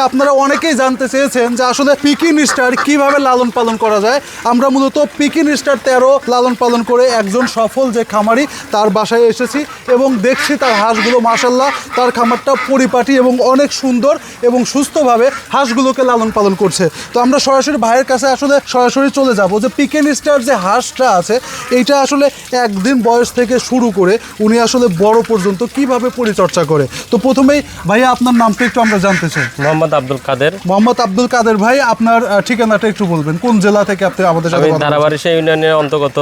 আপনারা অনেকেই জানতে চেয়েছেন যে আসলে পিকিং স্টার কিভাবে লালন পালন করা যায়। আমরা মূলত পিকিং স্টার 13 লালন পালন করে একজন সফল যে খামারি তার বাসায় এসেছি এবং দেখছি তার হাঁসগুলো মাশাআল্লাহ তার খামারটা পরিপাটি এবং অনেক সুন্দর এবং সুস্থভাবে হাঁসগুলোকে লালন পালন করছে। তো আমরা সরাসরি ভাইয়ের কাছে আসলে সরাসরি চলে যাব যে পিকিং স্টার যে হাঁসটা আছে এইটা আসলে একদিন বয়স থেকে শুরু করে উনি আসলে বড় পর্যন্ত কিভাবে পরিচর্যা করে। তো প্রথমেই ভাইয়া আপনার নামটা একটু আমরা জানতে চাই। মোহাম্মদ আব্দুল কাদের। মোহাম্মদ আব্দুল কাদের ভাই, আপনার ঠিকানাটা একটু বলবেন, কোন জেলা থেকে আপনি আমাদের সাথে? আমি ধারাবাড়িশা ইউনিয়নের অন্তর্গত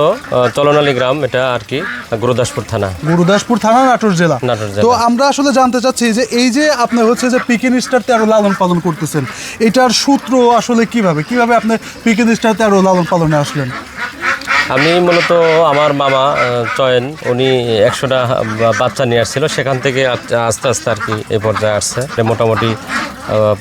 চলনালী গ্রাম, এটা আর কি গুরুদাসপুর থানা। গুরুদাসপুর থানা, নাটোর জেলা। তো আমরা আসলে জানতে চাচ্ছি যে এই যে আপনি হচ্ছে যে পিকিং স্টার 13 লালন পালন করতেছেন, এটার সূত্র আসলে কিভাবে আপনি পিকিং স্টার 13 লালন পালনে আসলেন? আমি মূলত আমার মামা চয়ন, উনি 100টা বাচ্চা নিয়ে আসছিল, সেখান থেকে আস্তে আস্তে আর কি এ পর্যায়ে আসছে। মোটামুটি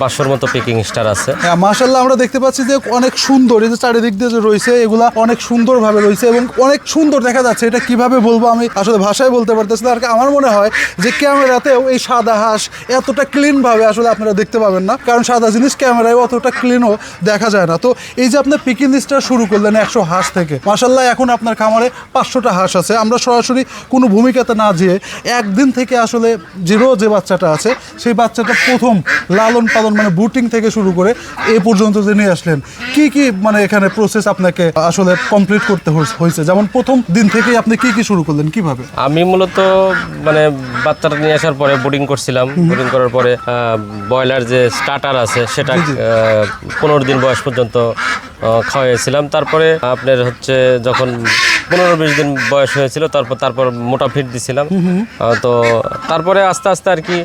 500-র মতো পিকিং স্টার আছে। হ্যাঁ মাশাআল্লাহ, আমরা দেখতে পাচ্ছি যে অনেক সুন্দর, এই যে চারিদিক দিয়ে যে রয়েছে এগুলা অনেক সুন্দরভাবে রয়েছে এবং অনেক সুন্দর দেখা যাচ্ছে। এটা কিভাবে বলবো আমি আসলে ভাষায় বলতে পারতেছি না। আর আমার মনে হয় যে ক্যামেরাতেও এই সাদা হাঁস এতটা ক্লিনভাবে আসলে আপনারা দেখতে পাবেন না, কারণ সাদা জিনিস ক্যামেরায় অতটা ক্লিনও দেখা যায় না। তো এই যে আপনি পিকিং স্টার শুরু করলেন 100 হাঁস থেকে, মাশাআল্লাহ এখন আপনার খামারে 500টা হাঁস আছে। আমরা সরাসরি কোনো ভূমিকাতে না যেয়ে একদিন থেকে আসলে যে বাচ্চাটা আছে সেই বাচ্চাটা প্রথম লালন পালন মানে বুটিং থেকে শুরু করে এই পর্যন্ত যে নিয়ে আসলেন, কি মানে এখানে প্রসেস আপনাকে আসলে কমপ্লিট করতে হয়েছে? যেমন প্রথম দিন থেকেই আপনি কি শুরু করলেন, কিভাবে? আমি মূলত মানে বাচ্চাটা নিয়ে আসার পরে বোর্ডিং করছিলাম। বোর্ডিং করার পরে ব্রয়লার যে স্টার্টার আছে সেটা 15 দিন বয়স পর্যন্ত খাওয়াইছিলাম। তারপরে আপনার হচ্ছে যখন 15-20 দিন বয়স হয়েছিল তারপর মোটা ফিট দিছিলাম। তো তারপরে আস্তে আস্তে আর কি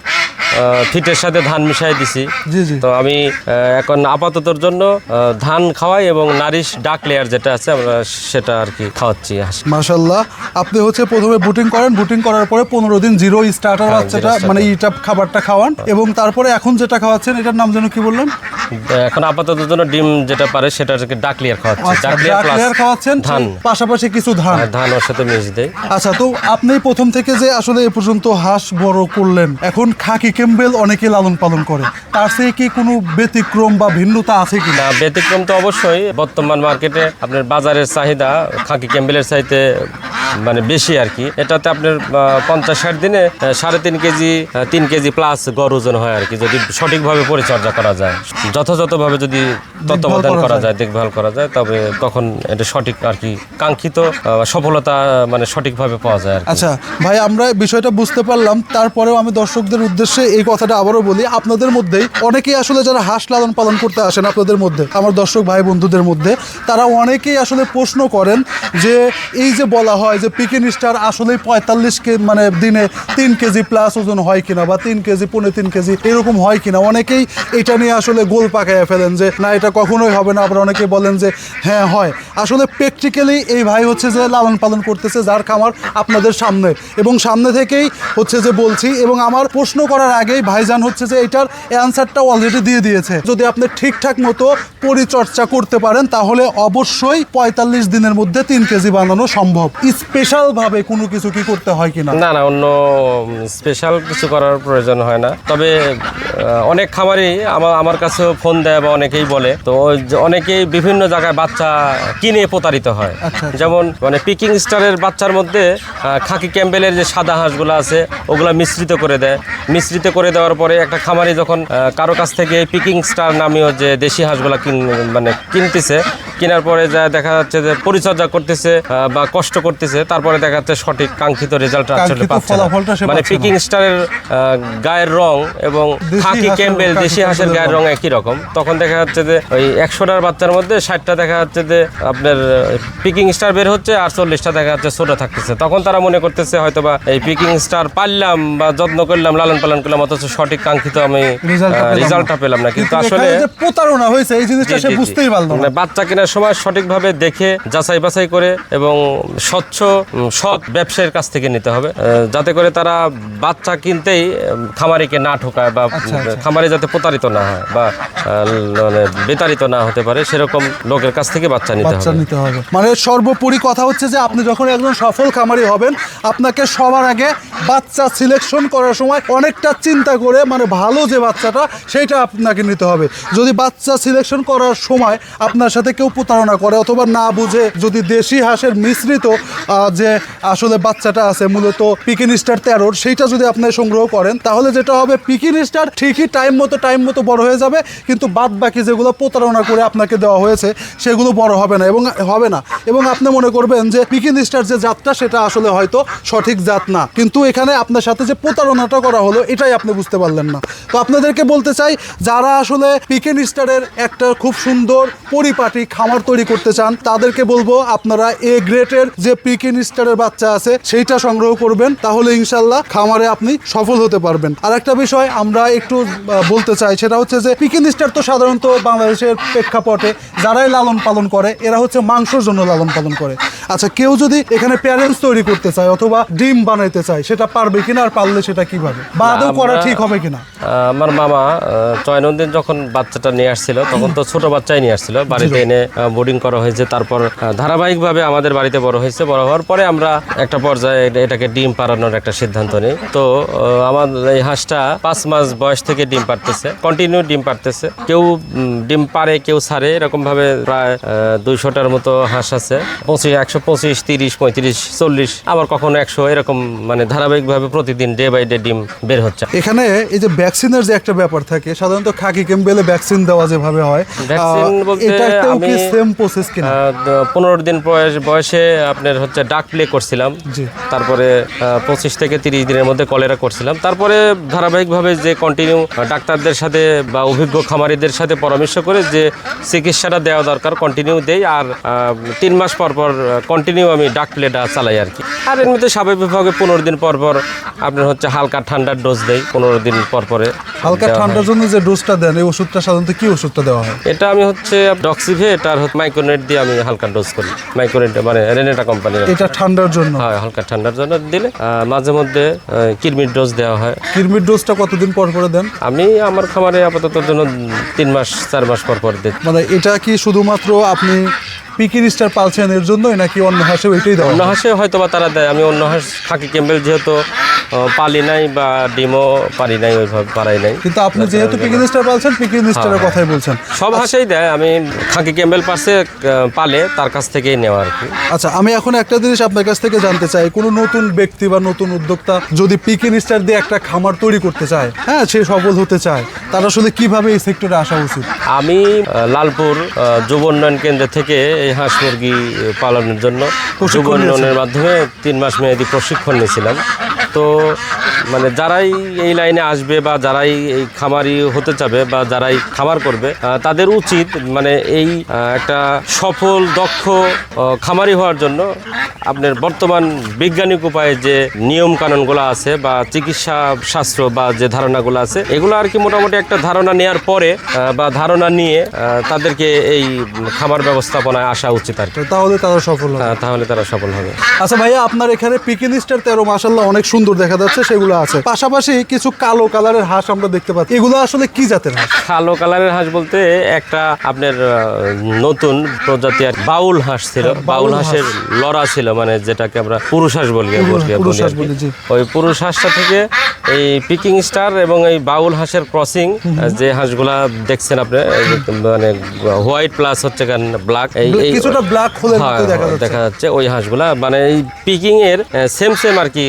ফিটের সাথে ধান মিশাই দিছি। তো আমি এখন আপাততর জন্য ধান খাওয়াই এবং নারিশ ডাক লেয়ার যেটা আছে আমরা সেটা আর কি খাওয়াচ্ছি। মাশাআল্লাহ, আপনি হচ্ছে প্রথমে বুটিং করেন, বুটিং করার পরে 15 দিন জিরো স্টার্টার বাচ্চাটা মানে এইটা খাবারটা খাওয়ান এবং তারপরে এখন যেটা খাওয়াচ্ছেন এটার নাম যেন কি বললেন? এখন আপাতত জন্য ডিম যেটা পারে সেটা ডাক লেয়ার খাওয়াচ্ছি। ডাক লেয়ার খাওয়াচ্ছেন, ধান পাশাপাশি কিছু ধান ওর সাথে মিশ দেয়। আচ্ছা, তো আপনি প্রথম থেকে যে আসলে এ পর্যন্ত হাঁস বড় করলেন, এখন খাকি ক্যাম্বেল অনেকে লালন পালন করে, তার থেকে কি কোনো ব্যতিক্রম বা ভিন্নতা আছে কি? না, ব্যতিক্রম তো অবশ্যই। বর্তমান মার্কেটে আপনার বাজারের চাহিদা খাকি ক্যাম্বেলের চাইতে মানে বেশি আর কি। এটাতে আপনার 50-60 দিনে 3.5 কেজি 3 কেজি প্লাস গড় ওজন হয় আর কি, যদি সঠিকভাবে পরিচর্যা করা যায়, যথাযথভাবে যদি তত্ত্বাবধান করা যায়, দেখভাল করা যায়, তবে তখন এটা সঠিক আর কি কাঙ্ক্ষিত সফলতা মানে সঠিকভাবে পাওয়া যায় আর কি। আচ্ছা ভাই, আমরা বিষয়টা বুঝতে পারলাম। তারপরেও আমি দর্শকদের উদ্দেশ্যে এই কথাটা আবারও বলি, আপনাদের মধ্যেই অনেকেই আসলে যারা হাঁস লালন পালন করতে আসেন আপনাদের মধ্যে, আমার দর্শক ভাই বন্ধুদের মধ্যে, তারা অনেকেই আসলে প্রশ্ন করেন যে এই যে বলা হয় যে পিকিং স্টার আসলে 45 মানে দিনে 3 কেজি প্লাস ওজন হয় কিনা বা 3 কেজি 3.5 কেজি এরকম হয় কিনা, অনেকেই এটা নিয়ে আসলে গোল পাকাইয়া ফেলেন যে না এটা কখনোই হবে না। আবার অনেকে বলেন যে হ্যাঁ হয়। আসলে প্র্যাকটিক্যালি এই ভাই হচ্ছে যে লালন পালন করতেছে যার খামার আপনাদের সামনে, এবং সামনে থেকেই হচ্ছে যে বলছি, এবং আমার প্রশ্ন করার আগেই ভাইজান হচ্ছে যে এটার অ্যান্সারটা অলরেডি দিয়ে দিয়েছে। যদি আপনি ঠিকঠাক মতো পরিচর্যা করতে পারেন তাহলে অবশ্যই 45 দিনের মধ্যে 3 কেজি বানানো সম্ভব। স্পেশাল ভাবে কোনো কিছু কি করতে হয় কিনা? না, অন্য স্পেশাল কিছু করার প্রয়োজন হয় না। তবে অনেক খামারই আমার কাছে ফোন দেয় বা অনেকেই বলে, তো অনেকেই বিভিন্ন জায়গায় বাচ্চা কিনে প্রতারিত হয়। যেমন মানে পিকিং স্টারের বাচ্চার মধ্যে খাকি ক্যাম্বেলের যে সাদা হাঁসগুলো আছে ওগুলা মিশ্রিত করে দেয়। মিশ্রিত করে দেওয়ার পরে একটা খামারি যখন কারো কাছ থেকে পিকিং স্টার নামীয় যে দেশি হাঁসগুলা মানে কিনতেছে, কেনার পরে যা দেখা যাচ্ছে যে পরিচর্যা করতেছে বা কষ্ট করতেছে, তারপরে দেখা যাচ্ছে সঠিক কাঙ্ক্ষিত রেজাল্ট আসলে পাচ্ছে না। মানে পিকিং স্টারের গায়ের রং এবং খাকি ক্যাম্বেল দেশি হাঁসের গায়ের রং একই রকম। তখন দেখা যাচ্ছে যে ওই 100টার বাচ্চার মধ্যে 60টা দেখা যাচ্ছে যে আপনার পিকিং স্টার বের হচ্ছে আর 40টা দেখা যাচ্ছে ছোট থাকতেছে। তখন তারা মনে করতেছে হয়তোবা এই পিকিং স্টার পাললাম বা যত্ন করলাম, লালন পালন করলাম, অথচ সঠিক কাঙ্ক্ষিত আমি রেজাল্টটা পেলাম না। কিন্তু আসলে প্রতারণা হয়েছে এই জিনিসটা সে বুঝতেই পারলো না। বাচ্চা কেনার কেনার সময় সঠিকভাবে দেখে যাচাই বাছাই করে এবং স্বচ্ছ সৎ ব্যবসায়ীর কাছ থেকে নিতে হবে, যাতে করে তারা বাচ্চা কিনতেই খামারিকে না ঠকায় বা খামারি যাতে প্রতারিত না হয় বা মানে বিতাড়িত না হতে পারে, সেরকম লোকের কাছ থেকে বাচ্চা নিতে হবে। মানে সর্বোপরি কথা হচ্ছে যে আপনি যখন একজন সফল খামারি হবেন, আপনাকে সবার আগে বাচ্চা সিলেকশন করার সময় অনেকটা চিন্তা করে মানে ভালো যে বাচ্চাটা সেইটা আপনাকে নিতে হবে। যদি বাচ্চা সিলেকশন করার সময় আপনার সাথে কেউ প্রতারণা করে অথবা না বুঝে যদি দেশি হাঁসের মিশ্রিত যে আসলে বাচ্চাটা আছে মূলত পিকিন স্টার 13 সেইটা যদি আপনি সংগ্রহ করেন, তাহলে যেটা হবে পিকিন স্টার ঠিকই টাইম মতো বড় হয়ে যাবে, কিন্তু বাদ বাকি যেগুলো প্রতারণা করে আপনাকে দেওয়া হয়েছে সেগুলো বড় হবে না এবং আপনি মনে করবেন যে পিকিন স্টার যে জাতটা সেটা আসলে হয়তো সঠিক জাত না, কিন্তু এখানে আপনার সাথে যে প্রতারণাটা করা হলো এটাই আপনি বুঝতে পারলেন না। তো আপনাদেরকে বলতে চাই, যারা আসলে পিকিন স্টারের একটা খুব সুন্দর পরিপাটি খামার তৈরি করতে চান তাদেরকে বলবো আপনারা এ গ্রেটের যে পিকিন স্টারের বাচ্চা আছে সেইটা সংগ্রহ করবেন, তাহলে ইনশাল্লাহ খামারে আপনি সফল হতে পারবেন। আর একটা বিষয় আমরা একটু বলতে চাই, সেটা হচ্ছে যে পিকিন স্টার তো সাধারণত বাংলাদেশের প্রেক্ষাপটে যারাই লালন পালন করে এরা হচ্ছে মাংসের জন্য লালন পালন করে। আচ্ছা, কেউ যদি এখানে প্যারেন্টস তৈরি করতে চায় অথবা ডিম বানাইতে চায় সেটা পারবে কিনা, আর পারলে সেটা কিভাবে বা আদৌ করা ঠিক হবে কিনা? আমার মামা চয়নউদ্দিন যখন বাচ্চাটা নিয়ে আসছিল তখন তো ছোট বাচ্চাই নিয়ে আসছিল, বাড়িতে এনে বোর্ডিং করা হয়েছে, তারপর ধারাবাহিকভাবে আমাদের বাড়িতে বড় হয়েছে। বড় হওয়ার পরে আমরা একটা পর্যায়ে এটাকে ডিম পাড়ানোর একটা সিদ্ধান্ত নিই। তো আমার এই হাঁসটা 5 মাস বয়স থেকে ডিম পাড়তেছে, কন্টিনিউ ডিম পাড়তেছে। কেউ ডিম পারে কেউ ছাড়ে, এরকম ভাবে প্রায় 200টার মতো হাঁস আছে। 125, 30, 35, 40, আবার কখনো 100, এরকম মানে ধারাবাহিকভাবে প্রতিদিন ডে বাই ডে ডিম বের হচ্ছে। এখানে এই যে ভ্যাকসিনের যে একটা ব্যাপার থাকে, সাধারণত খাকি ক্যাম্বেলে ভ্যাকসিন দেওয়া যেভাবে হয়, ভ্যাকসিন বলতে আমি সেম প্রসেস কিনা? 15 দিন বয়সে আপনার হচ্ছে ডাক প্লে করছিলাম, তারপরে 25 থেকে 30 দিনের মধ্যে কলেরা করছিলাম। তারপরে ধারাবাহিকভাবে যে কন্টিনিউ ডাক্তারদের সাথে বা অভিজ্ঞ খামারিদের সাথে পরামর্শ করে যে চিকিৎসাটা দেওয়া দরকার কন্টিনিউ দেই। আর 3 মাস পর কন্টিনিউ আমি ডাক প্লেটা চালাই আর কি। আর এর মধ্যে স্বাভাবিকভাবে 15 দিন পর আপনার হচ্ছে হালকা ঠান্ডার ডোজ দেই 15 দিন পরে। হালকা ঠান্ডার জন্য যে ডোজটা দেন, এই ওষুধটা সাধারণত কি ওষুধটা দেওয়া হয়? এটা আমি হচ্ছে ডক্সিভেট আর মাইক্রোনেট দিয়ে আমি হালকা ডোজ করি। মাইক্রোনেট মানে রেনেটা কোম্পানির। এটা ঠান্ডার জন্য হয়, হালকা ঠান্ডার জন্য দিলে। মাঝে মধ্যে কিরমির ডোজ দেওয়া হয়। কিরমির ডোজটা কতদিন পর দেন? আমি আমার খামারে আপাতত জন্য 3 মাস 4 মাস পর দিই। মানে এটা কি শুধুমাত্র আপনি পিকিন স্টার পালছেন এর জন্যই, নাকি অন্য হাঁসেও এটাই দেওয়া? অন্য হাঁসে হয়তো বা তারা দেয়, আমি অন্য হাঁস খাকি ক্যাম্বেল যেহেতু পালি নাই বা ডিমও পারি নাই, ওইভাবে পারাই নাই। কিন্তু আপনি যেহেতু পিকিন স্টার পালছেন, পিকিন স্টারের কথাই বলছেন। সব হাঁসেই দেয়, আমি খাকি ক্যাম্বেল পালে তার কাছ থেকেই নেওয়া আর কি। আচ্ছা, আমি এখন একটা জিনিস আপনার কাছ থেকে জানতে চাই, কোনো নতুন ব্যক্তি বা নতুন উদ্যোক্তা যদি পিকিন স্টার দিয়ে একটা খামার তৈরি করতে চায়, হ্যাঁ, সে সফল হতে চায়, তার আসলে কিভাবে এই সেক্টরে আসা উচিত? আমি লালপুর যুব উন্নয়ন কেন্দ্র থেকে এই হাঁস মুরগি পালনের জন্য যুব উন্নয়নের মাধ্যমে 3 মাস মেয়াদী প্রশিক্ষণ নিয়েছিলাম। তো মানে যারাই এই লাইনে আসবে বা যারাই এই খামারি হতে চাবে বা যারাই খামার করবে, তাদের উচিত মানে এই একটা সফল দক্ষ খামারি হওয়ার জন্য আপনার বর্তমান বৈজ্ঞানিক উপায়ে যে নিয়ম কানুনগুলো আছে বা চিকিৎসা শাস্ত্র বা যে ধারণাগুলো আছে, এগুলো আর কি মোটামুটি একটা ধারণা নেওয়ার পরে বা ধারণা নিয়ে তাদেরকে এই খামার ব্যবস্থাপনায় আসা উচিত আর কি। তাহলে তারা সফল হবে। তাহলে তারা সফল হবে। আচ্ছা ভাইয়া, আপনার এখানে পিকিন স্টার 13 মাশাআল্লাহ অনেক সুন্দর দেখা যাচ্ছে, সেগুলো আছে। পাশাপাশি কিছু কালো কালারের হাঁস আমরা দেখতে পাচ্ছি, এগুলো আসলে কি জাতের হাঁস? কালো কালারের হাঁস বলতে একটা আপনার নতুন প্রজাতি বাউল হাঁস ছিল। বাউল হাঁসের লড়া ছিল, মানে যেটাকে আমরা পুরুষ হাঁস বলি। ওই পুরুষ হাঁসটা থেকে এই পিকিং স্টার এবং এই বাউল হাঁসের ক্রসিং, যে হাঁসগুলা দেখছেন আপনি, মানে হোয়াইট প্লাস হচ্ছে ব্ল্যাক, এই কিছুটা ব্ল্যাক দেখা যাচ্ছে, ওই হাঁসগুলা মানে এই পিকিং এর সেম আর কি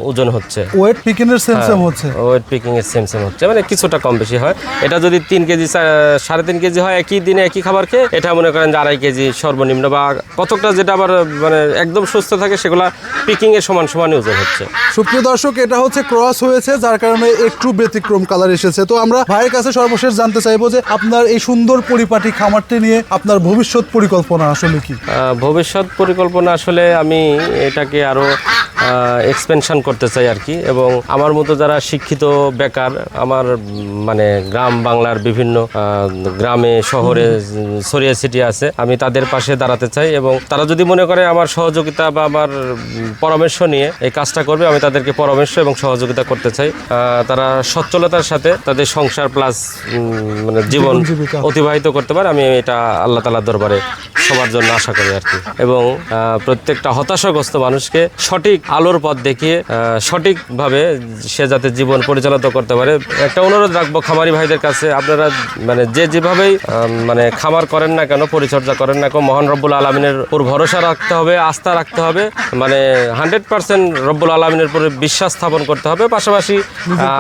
ওজন হচ্ছে। ওয়েট পিকিং এর সেম হচ্ছে, ওয়েট পিকিং এর সেম হচ্ছে, মানে কিছুটা কম বেশি হয়। এটা যদি 3 কেজি 3.5 কেজি হয় একই দিনে একই খাবার খেয়ে, এটা মনে করেন যে 2.5 কেজি সর্বনিম্ন, বা কতকটা যেটা আবার মানে একদম সুস্থ থাকে সেগুলা পিকিং এর সমানই ওজন হচ্ছে। সুপ্রিয় দর্শক, এটা হচ্ছে ক্রস হয়েছে, যার কারণে একটু ব্যতিক্রম কালার এসেছে। তো আমরা ভাইয়ের কাছে সর্বশেষ জানতে চাইবো যে আপনার এই সুন্দর পরিপাটি খামারটি নিয়ে আপনার ভবিষ্যৎ পরিকল্পনা আসলে কি? ভবিষ্যৎ পরিকল্পনা আসলে আমি এটাকে আরো এক্সপেনশন করতে চাই আর কি। এবং আমার মতো যারা শিক্ষিত বেকার আমার মানে গ্রাম বাংলার বিভিন্ন গ্রামে শহরে ছড়িয়ে ছিটিয়ে আছে, আমি তাদের পাশে দাঁড়াতে চাই। এবং তারা যদি মনে করে আমার সহযোগিতা বা আমার পরামর্শ নিয়ে এই কাজটা করবে, আমি তাদেরকে পরামর্শ এবং সহযোগিতা করতে চাই। তারা সচ্ছলতার সাথে তাদের সংসার প্লাস মানে জীবন জীবিকা অতিবাহিত করতে পারে, আমি এটা আল্লাহ তাআলার দরবারে সবার জন্য আশা করি আর কি। এবং প্রত্যেকটা হতাশাগ্রস্ত মানুষকে সঠিক আলোর পথ দেখিয়ে সঠিকভাবে সে যাতে জীবন পরিচালিত করতে পারে। একটা অনুরোধ রাখবো খামারি ভাইদের কাছে, আপনারা মানে যেভাবেই মানে খামার করেন না কেন, পরিচর্যা করেন না কেন, মহান রব্বুল আলমিনের উপর ভরসা রাখতে হবে, আস্থা রাখতে হবে, মানে 100% রব্বুল আলমিনের উপরে বিশ্বাস স্থাপন করতে হবে। পাশাপাশি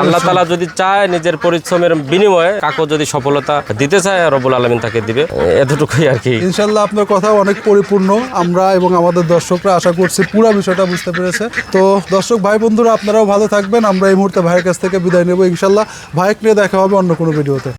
আল্লাহ তাআলা যদি চায় নিজের পরিশ্রমের বিনিময়ে কাকু যদি সফলতা দিতে চায়, রব্বুল আলমিন তাকে দিবে, এতটুকুই আর কি। ইনশাল্লাহ আপনার কথা অনেক পরিপূর্ণ, আমরা এবং আমাদের দর্শকরা আশা করছি পুরো বিষয়টা বুঝতে পেরেছে। তো দর্শক ভাই বন্ধুরা, আপনারাও ভালো থাকবেন। আমরা এই মুহূর্তে ভাইয়ের কাছ থেকে বিদায় নেব। ইনশাল্লাহ ভাইকে নিয়ে দেখা হবে অন্য কোনো ভিডিওতে।